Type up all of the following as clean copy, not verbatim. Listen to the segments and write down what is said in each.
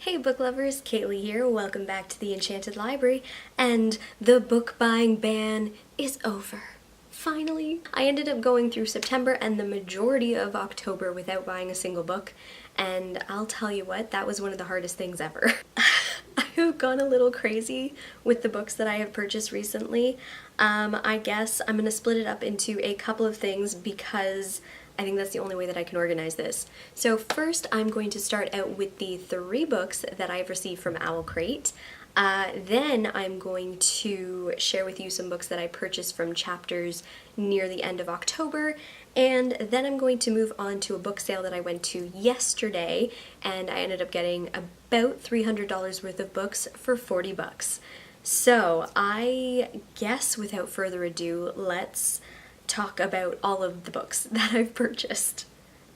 Hey book lovers, Kaylee here. Welcome back to the Enchanted Library, and the book buying ban is over. Finally! I ended up going through September and the majority of October without buying a single book, and I'll tell you what, that was one of the hardest things ever. I have gone a little crazy with the books that I have purchased recently. I guess I'm going to split it up into a couple of things because I think that's the only way that I can organize this. So first I'm going to start out with the 3 books that I've received from Owl Crate. Then I'm going to share with you some books that I purchased from chapters near the end of October, and then I'm going to move on to a book sale that I went to yesterday, and I ended up getting about $300 worth of books for 40 bucks. So I guess without further ado, let's talk about all of the books that I've purchased.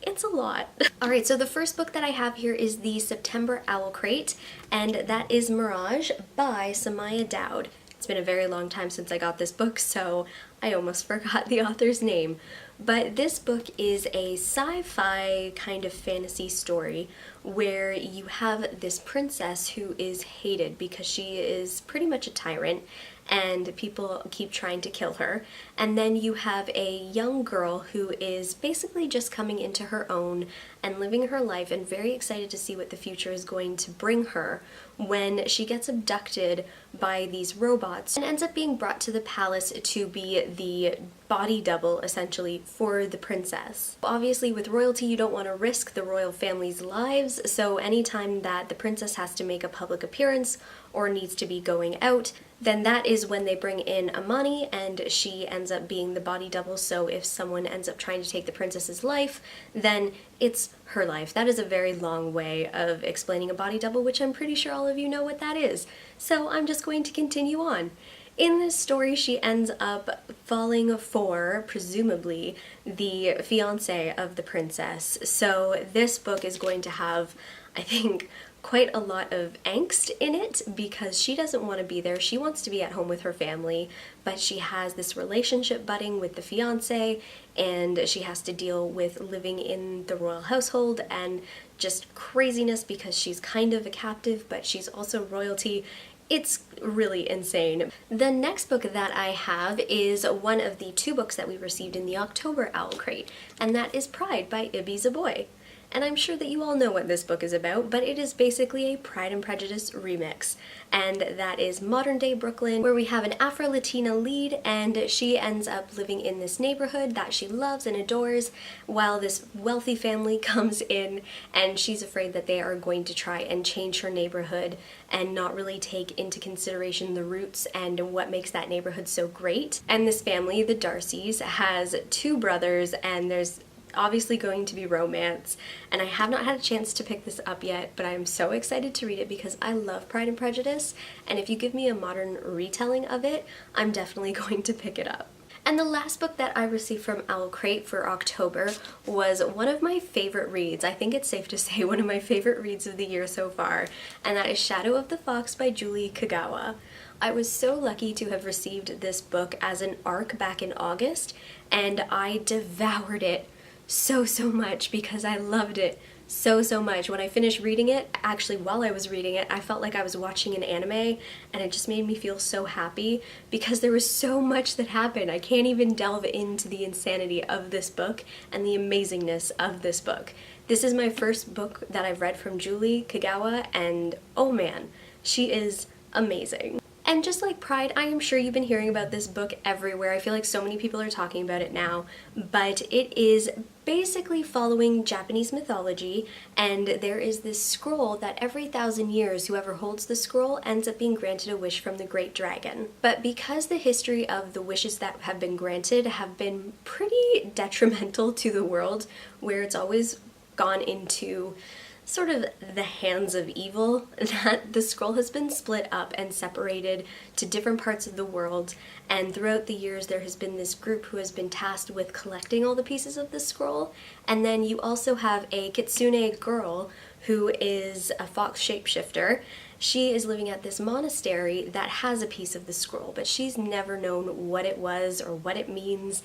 It's a lot. Alright, so the first book that I have here is the September Owl Crate, and that is Mirage by Samaya Dowd. It's been a very long time since I got this book, so I almost forgot the author's name. But this book is a sci-fi kind of fantasy story where you have this princess who is hated because she is pretty much a tyrant and people keep trying to kill her. And then you have a young girl who is basically just coming into her own and living her life and very excited to see what the future is going to bring her when she gets abducted by these robots and ends up being brought to the palace to be the body double, essentially, for the princess. Obviously, with royalty, you don't want to risk the royal family's lives, so anytime that the princess has to make a public appearance or needs to be going out, then that is when they bring in Amani, and she ends up being the body double, so if someone ends up trying to take the princess's life, then it's her life. That is a very long way of explaining a body double, which I'm pretty sure all of you know what that is. So I'm just going to continue on. In this story, she ends up falling for, presumably, the fiancé of the princess. So this book is going to have, I think, quite a lot of angst in it because she doesn't want to be there. She wants to be at home with her family, but she has this relationship budding with the fiancé, and she has to deal with living in the royal household and just craziness because she's kind of a captive, but she's also royalty. It's really insane. The next book that I have is one of the 2 books that we received in the October Owl Crate, and that is Pride by Ibby Zaboy. And I'm sure that you all know what this book is about, but it is basically a Pride and Prejudice remix. And that is modern day Brooklyn, where we have an Afro-Latina lead, and she ends up living in this neighborhood that she loves and adores, while this wealthy family comes in, and she's afraid that they are going to try and change her neighborhood and not really take into consideration the roots and what makes that neighborhood so great. And this family, the Darcys, has 2 brothers, and there's obviously going to be romance, and I have not had a chance to pick this up yet, but I'm so excited to read it because I love Pride and Prejudice, and if you give me a modern retelling of it, I'm definitely going to pick it up. And the last book that I received from Owl Crate for October was one of my favorite reads. I think it's safe to say one of my favorite reads of the year so far, and that is Shadow of the Fox by Julie Kagawa. I was so lucky to have received this book as an ARC back in August, and I devoured it so much because I loved it so much. When I finished reading it, actually while I was reading it, I felt like I was watching an anime, and it just made me feel so happy because there was so much that happened. I can't even delve into the insanity of this book and the amazingness of this book. This is my first book that I've read from Julie Kagawa, and oh man, she is amazing. And just like Pride, I am sure you've been hearing about this book everywhere. I feel like so many people are talking about it now, but it is basically following Japanese mythology, and there is this scroll that every 1,000 years whoever holds the scroll ends up being granted a wish from the Great Dragon. But because the history of the wishes that have been granted have been pretty detrimental to the world, where it's always gone into sort of the hands of evil, that the scroll has been split up and separated to different parts of the world, and throughout the years there has been this group who has been tasked with collecting all the pieces of the scroll. And then you also have a kitsune girl who is a fox shapeshifter. She is living at this monastery that has a piece of the scroll, but she's never known what it was or what it means.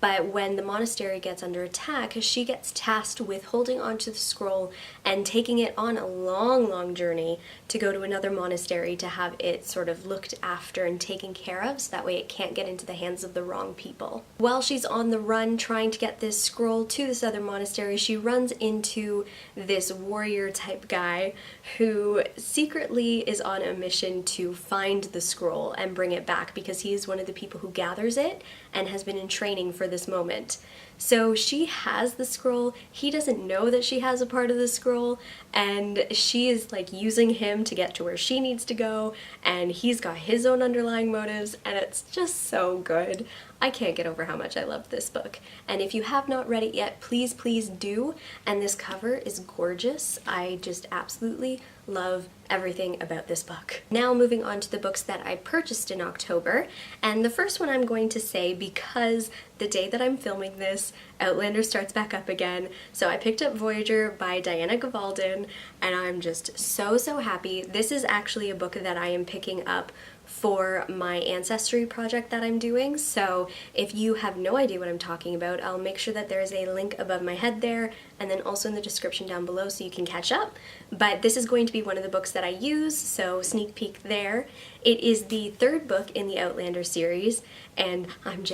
but when the monastery gets under attack, she gets tasked with holding onto the scroll and taking it on a long journey to go to another monastery to have it sort of looked after and taken care of, so that way it can't get into the hands of the wrong people. While she's on the run trying to get this scroll to this other monastery, she runs into this warrior type guy who secretly is on a mission to find the scroll and bring it back, because he is one of the people who gathers it and has been in training for this moment. So she has the scroll, he doesn't know that she has a part of the scroll, and she is like using him to get to where she needs to go, and he's got his own underlying motives, and it's just so good. I can't get over how much I love this book. And if you have not read it yet, please do. And this cover is gorgeous. I just absolutely love everything about this book. Now moving on to the books that I purchased in October. And the first one I'm going to say, because the day that I'm filming this, Outlander starts back up again. So I picked up Voyager by Diana Gabaldon, and I'm just so happy. This is actually a book that I am picking up for my ancestry project that I'm doing, so if you have no idea what I'm talking about, I'll make sure that there is a link above my head there, and then also in the description down below so you can catch up. But this is going to be one of the books that I use, so sneak peek there. It is the third book in the Outlander series, and I'm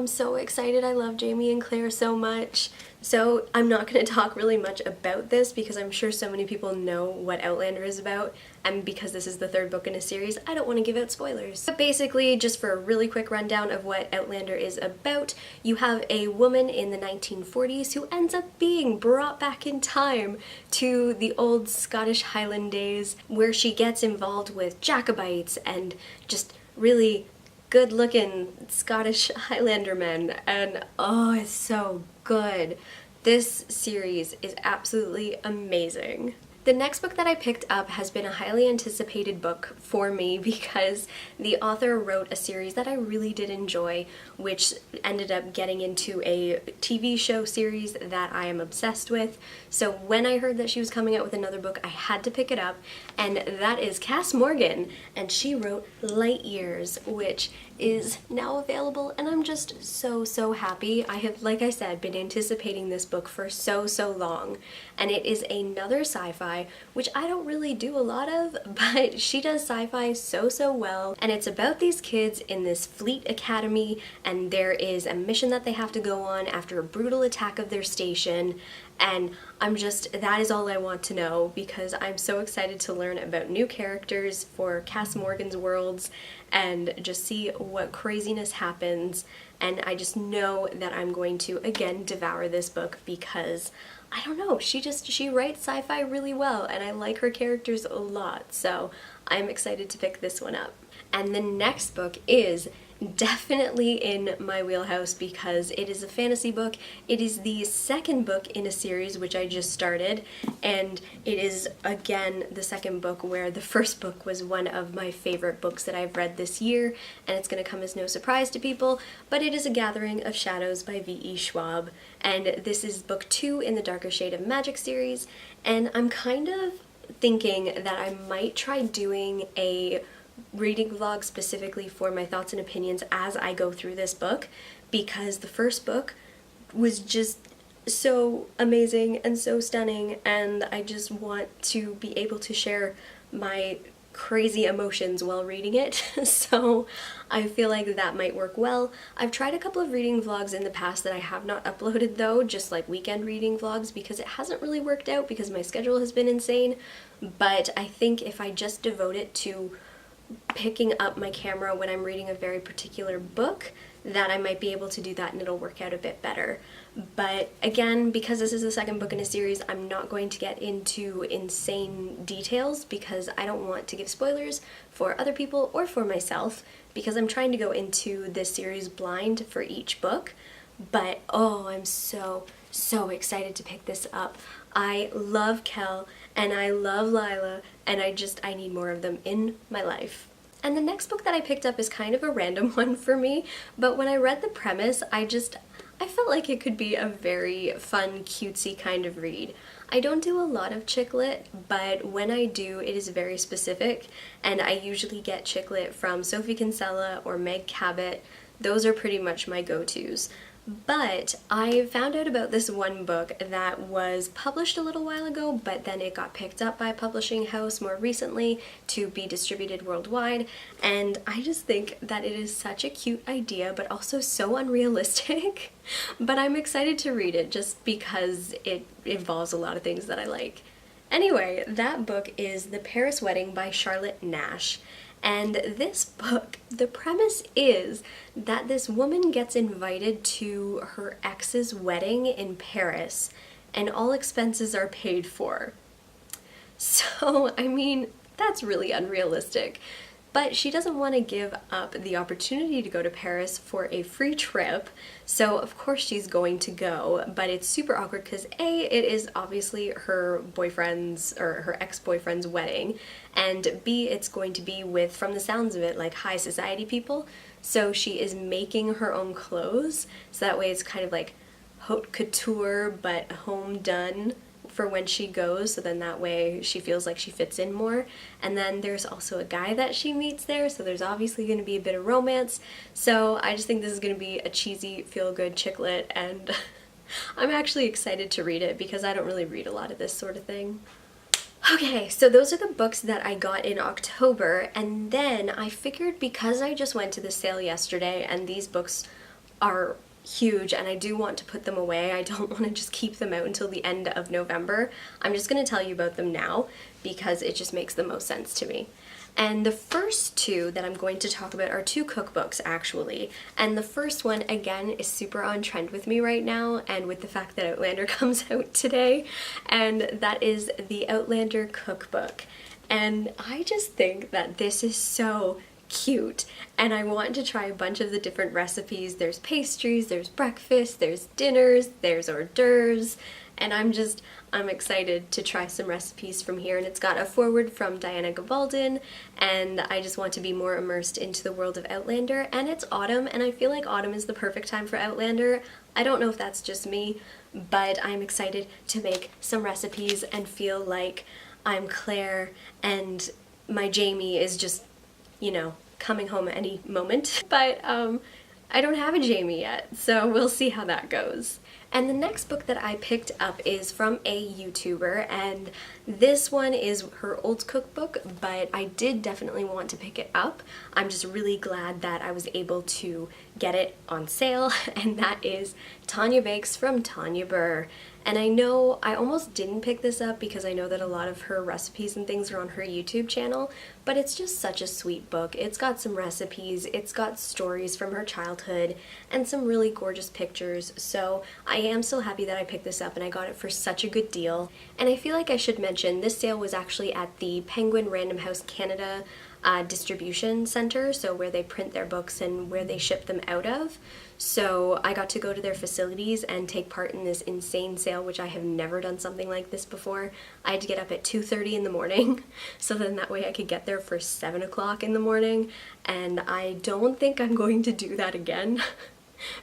so excited. I love Jamie and Claire so much. So I'm not going to talk really much about this because I'm sure so many people know what Outlander is about, and because this is the third book in a series, I don't want to give out spoilers. But basically, just for a really quick rundown of what Outlander is about, you have a woman in the 1940s who ends up being brought back in time to the old Scottish Highland days, where she gets involved with Jacobites and just really good-looking Scottish Highlander men, and oh, it's so good. This series is absolutely amazing. The next book that I picked up has been a highly anticipated book for me because the author wrote a series that I really did enjoy, which ended up getting into a TV show series that I am obsessed with. So when I heard that she was coming out with another book, I had to pick it up, and that is Cass Morgan, and she wrote Light Years, which is now available, and I'm just so happy. I have, like I said, been anticipating this book for so long, and it is another sci-fi, which I don't really do a lot of, but she does sci-fi so well, and it's about these kids in this fleet academy, and there is a mission that they have to go on after a brutal attack of their station, and that is all I want to know, because I'm so excited to learn about new characters for Cass Morgan's worlds and just see what craziness happens, and I just know that I'm going to again devour this book because I don't know, she writes sci-fi really well, and I like her characters a lot, so I'm excited to pick this one up. And the next book is definitely in my wheelhouse because it is a fantasy book. It is the second book in a series which I just started, and it is again the second book where the first book was one of my favorite books that I've read this year, and it's going to come as no surprise to people, but it is A Gathering of Shadows by V.E. Schwab, and this is book 2 in the Darker Shade of Magic series, and I'm kind of thinking that I might try doing a reading vlog specifically for my thoughts and opinions as I go through this book, because the first book was just so amazing and so stunning, and I just want to be able to share my crazy emotions while reading it, so I feel like that might work well. I've tried a couple of reading vlogs in the past that I have not uploaded though, just like weekend reading vlogs, because it hasn't really worked out because my schedule has been insane, but I think if I just devote it to picking up my camera when I'm reading a very particular book, that I might be able to do that and it'll work out a bit better. But again, because this is the second book in a series, I'm not going to get into insane details because I don't want to give spoilers for other people or for myself, because I'm trying to go into this series blind for each book. But oh, I'm so excited to pick this up. I love Kel and I love Lila, and I need more of them in my life. And the next book that I picked up is kind of a random one for me, but when I read the premise, I felt like it could be a very fun, cutesy kind of read. I don't do a lot of chick lit, but when I do, it is very specific, and I usually get chick lit from Sophie Kinsella or Meg Cabot. Those are pretty much my go-tos. But I found out about this one book that was published a little while ago, but then it got picked up by a publishing house more recently to be distributed worldwide, and I just think that it is such a cute idea, but also so unrealistic. But I'm excited to read it just because it involves a lot of things that I like. Anyway, that book is The Paris Wedding by Charlotte Nash. And this book, the premise is that this woman gets invited to her ex's wedding in Paris, and all expenses are paid for. So, I mean, that's really unrealistic. But she doesn't want to give up the opportunity to go to Paris for a free trip, so of course she's going to go, but it's super awkward because A, it is obviously her boyfriend's or her ex-boyfriend's wedding, and B, it's going to be with, from the sounds of it, like high society people, so she is making her own clothes, so that way it's kind of like haute couture but home done for when she goes, so then that way she feels like she fits in more. And then there's also a guy that she meets there, so there's obviously going to be a bit of romance. So I just think this is going to be a cheesy, feel-good chick lit, and I'm actually excited to read it because I don't really read a lot of this sort of thing. Okay, so those are the books that I got in October, and then I figured because I just went to the sale yesterday and these books are huge and I do want to put them away, I don't want to just keep them out until the end of November, I'm just going to tell you about them now because it just makes the most sense to me. And the first two that I'm going to talk about are two cookbooks actually, and the first one again is super on trend with me right now and with the fact that Outlander comes out today, and that is the Outlander Cookbook. And I just think that this is so cute, and I want to try a bunch of the different recipes. There's pastries, there's breakfast, there's dinners, there's hors d'oeuvres, and I'm excited to try some recipes from here. And it's got a foreword from Diana Gabaldon, and I just want to be more immersed into the world of Outlander. And it's autumn, and I feel like autumn is the perfect time for Outlander. I don't know if that's just me, but I'm excited to make some recipes and feel like I'm Claire and my Jamie is just, you know, coming home at any moment. But I don't have a Jamie yet, so we'll see how that goes. And the next book that I picked up is from a YouTuber, and this one is her old cookbook, but I did definitely want to pick it up. I'm just really glad that I was able to get it on sale, and that is Tanya Bakes from Tanya Burr. And I know I almost didn't pick this up because I know that a lot of her recipes and things are on her YouTube channel, but it's just such a sweet book. It's got some recipes, it's got stories from her childhood, and some really gorgeous pictures, so I am so happy that I picked this up and I got it for such a good deal. And I feel like I should mention this sale was actually at the Penguin Random House Canada distribution center, so where they print their books and where they ship them out of. So I got to go to their facilities and take part in this insane sale, which I have never done something like this before. I had to get up at 2:30 in the morning, so then that way I could get there for 7 o'clock in the morning, and I don't think I'm going to do that again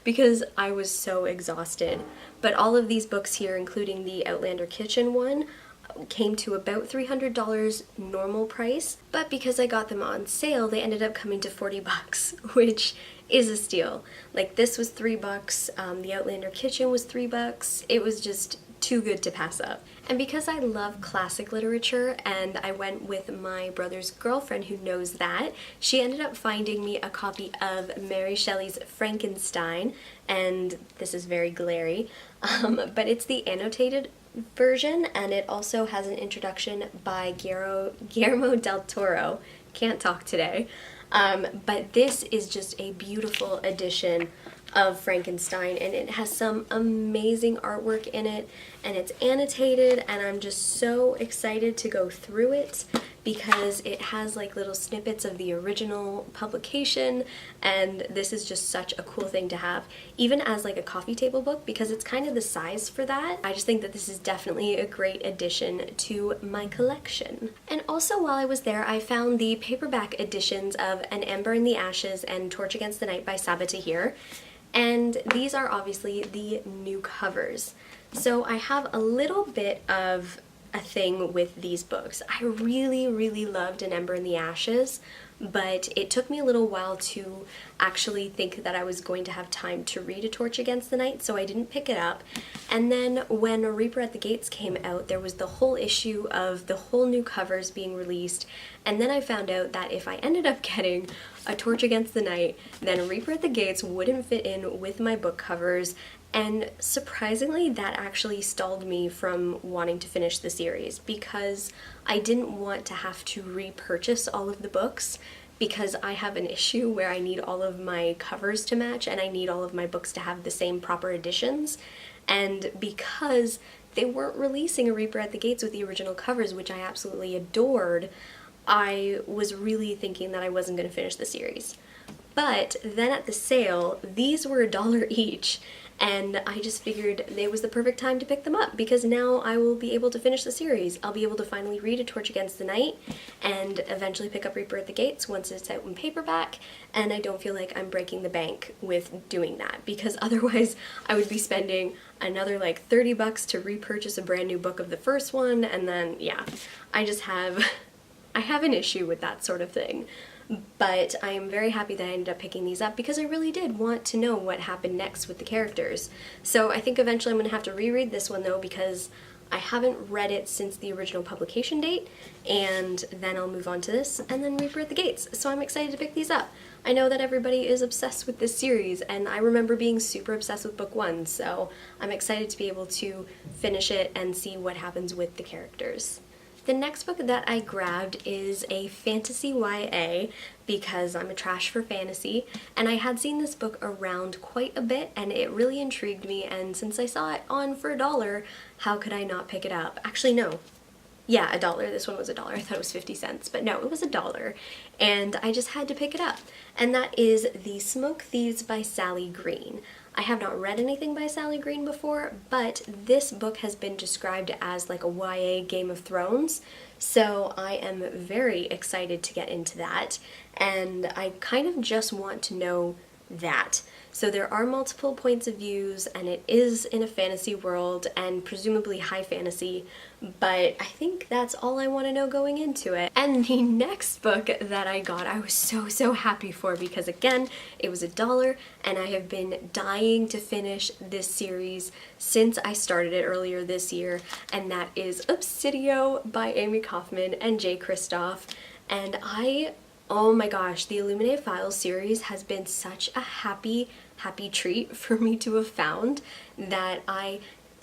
because I was so exhausted. But all of these books here, including the Outlander Kitchen one, came to about $300 normal price, but because I got them on sale, they ended up coming to 40 bucks, which is a steal. Like, this was $3, the Outlander Kitchen was $3. It was just too good to pass up. And because I love classic literature and I went with my brother's girlfriend who knows that, she ended up finding me a copy of Mary Shelley's Frankenstein, and this is very glary, but it's the annotated version, and it also has an introduction by Guillermo del Toro. Can't talk today. But this is just a beautiful edition of Frankenstein, and it has some amazing artwork in it, and it's annotated, and I'm just so excited to go through it because it has like little snippets of the original publication, and this is just such a cool thing to have, even as like a coffee table book, because it's kind of the size for that. I just think that this is definitely a great addition to my collection. And also while I was there, I found the paperback editions of An Ember in the Ashes and Torch Against the Night by Sabaa Tahir, and these are obviously the new covers. So I have a little bit of a thing with these books. I really, really loved An Ember in the Ashes, but it took me a little while to actually think that I was going to have time to read A Torch Against the Night, so I didn't pick it up. And then when Reaper at the Gates came out, there was the whole issue of the whole new covers being released, and then I found out that if I ended up getting A Torch Against the Night, then Reaper at the Gates wouldn't fit in with my book covers, and surprisingly that actually stalled me from wanting to finish the series because I didn't want to have to repurchase all of the books because I have an issue where I need all of my covers to match and I need all of my books to have the same proper editions, and because they weren't releasing A Reaper at the Gates with the original covers, which I absolutely adored, I was really thinking that I wasn't going to finish the series. But then at the sale, these were $1 each, and I just figured it was the perfect time to pick them up because now I will be able to finish the series. I'll be able to finally read A Torch Against the Night and eventually pick up Reaper at the Gates once it's out in paperback, and I don't feel like I'm breaking the bank with doing that because otherwise I would be spending another like $30 to repurchase a brand new book of the first one, and then yeah, I have an issue with that sort of thing. But I am very happy that I ended up picking these up because I really did want to know what happened next with the characters. So I think eventually I'm going to have to reread this one though because I haven't read it since the original publication date, and then I'll move on to this and then Reaper at the Gates. So I'm excited to pick these up. I know that everybody is obsessed with this series, and I remember being super obsessed with book 1, so I'm excited to be able to finish it and see what happens with the characters. The next book that I grabbed is a fantasy YA because I'm a trash for fantasy, and I had seen this book around quite a bit and it really intrigued me, and since I saw it on for $1, how could I not pick it up? Actually no. Yeah, $1. This one was $1. I thought it was 50 cents, but no, it was $1, and I just had to pick it up. And that is The Smoke Thieves by Sally Green. I have not read anything by Sally Green before, but this book has been described as like a YA Game of Thrones, so I am very excited to get into that, and I kind of just want to know that. So there are multiple points of views, and it is in a fantasy world, and presumably high fantasy, but I think that's all I want to know going into it. And the next book that I got, I was so happy for because again, it was $1, and I have been dying to finish this series since I started it earlier this year, and that is Obsidio by Amy Kaufman and Jay Kristoff, and oh my gosh, the Illuminated Files series has been such a happy treat for me to have found that I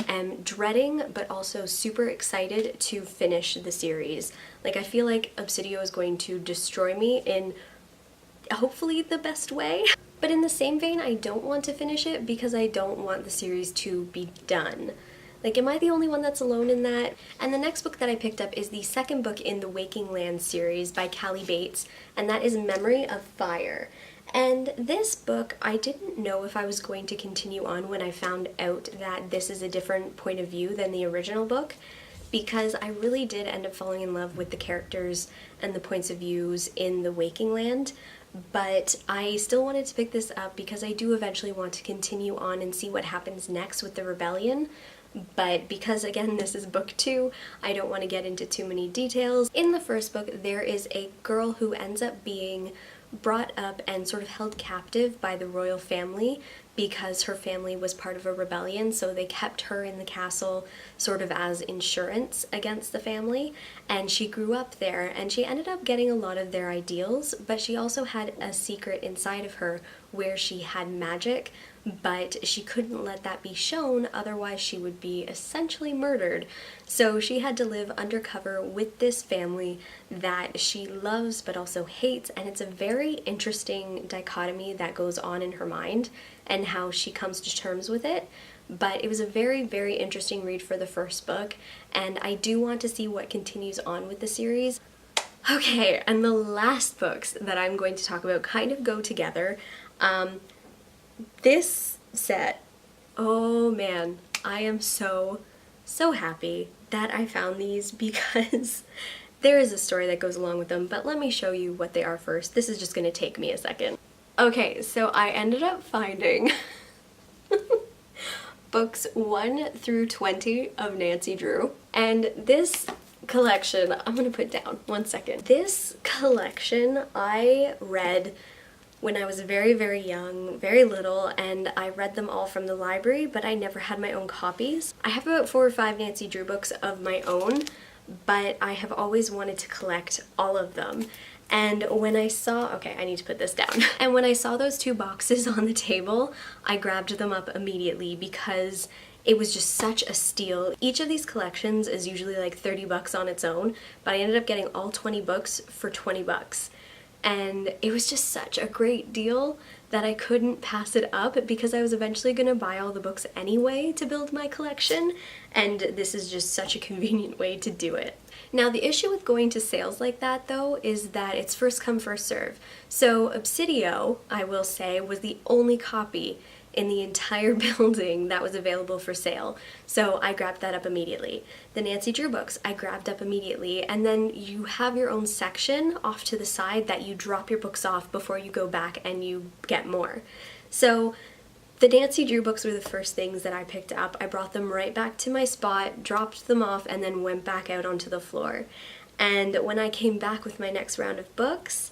am dreading but also super excited to finish the series. Like, I feel like Obsidio is going to destroy me in hopefully the best way. But in the same vein, I don't want to finish it because I don't want the series to be done. Like, am I the only one that's alone in that? And the next book that I picked up is the second book in the Waking Land series by Callie Bates, and that is Memory of Fire. And this book, I didn't know if I was going to continue on when I found out that this is a different point of view than the original book, because I really did end up falling in love with the characters and the points of views in the Waking Land. But I still wanted to pick this up because I do eventually want to continue on and see what happens next with the rebellion. But because again this is book 2, I don't want to get into too many details. In the first book, there is a girl who ends up being brought up and sort of held captive by the royal family because her family was part of a rebellion, so they kept her in the castle sort of as insurance against the family, and she grew up there and she ended up getting a lot of their ideals, but she also had a secret inside of her where she had magic, but she couldn't let that be shown, otherwise she would be essentially murdered. So she had to live undercover with this family that she loves but also hates, and it's a very interesting dichotomy that goes on in her mind and how she comes to terms with it. But it was a very interesting read for the first book, and I do want to see what continues on with the series. Okay, and the last books that I'm going to talk about kind of go together. This set, oh man, I am so happy that I found these because there is a story that goes along with them, but let me show you what they are first. This is just going to take me a second. Okay, so I ended up finding books 1 through 20 of Nancy Drew, and this collection I'm gonna put down. One second. This collection I read when I was very, very young, very little, and I read them all from the library, but I never had my own copies. I have about 4 or 5 Nancy Drew books of my own, but I have always wanted to collect all of them. And when I saw, okay, I need to put this down. And when I saw those 2 boxes on the table, I grabbed them up immediately because it was just such a steal. Each of these collections is usually like 30 bucks on its own, but I ended up getting all 20 books for 20 bucks. And it was just such a great deal that I couldn't pass it up because I was eventually gonna buy all the books anyway to build my collection, and this is just such a convenient way to do it. Now, the issue with going to sales like that, though, is that it's first come, first serve. So Obsidio, I will say, was the only copy in the entire building that was available for sale. So I grabbed that up immediately. The Nancy Drew books I grabbed up immediately, and then you have your own section off to the side that you drop your books off before you go back and you get more. So the Nancy Drew books were the first things that I picked up. I brought them right back to my spot, dropped them off, and then went back out onto the floor. And when I came back with my next round of books,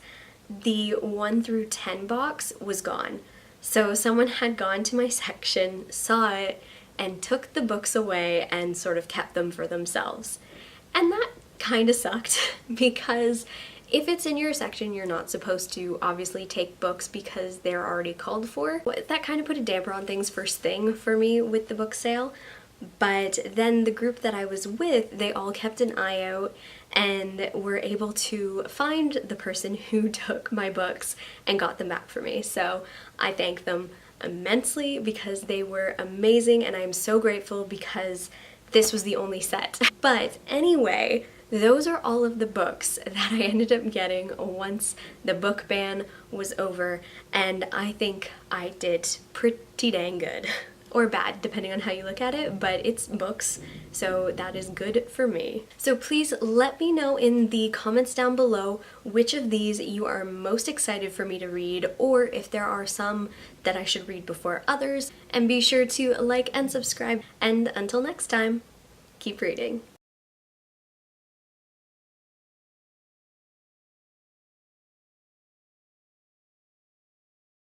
the 1 through 10 box was gone. So someone had gone to my section, saw it, and took the books away and sort of kept them for themselves. And that kind of sucked because if it's in your section, you're not supposed to obviously take books because they're already called for. That kind of put a damper on things first thing for me with the book sale. But then the group that I was with, they all kept an eye out and were able to find the person who took my books and got them back for me. So I thank them immensely because they were amazing, and I'm so grateful because this was the only set. But anyway, those are all of the books that I ended up getting once the book ban was over, and I think I did pretty dang good. Or bad, depending on how you look at it, but it's books, so that is good for me. So please let me know in the comments down below which of these you are most excited for me to read, or if there are some that I should read before others, and be sure to like and subscribe, and until next time, keep reading.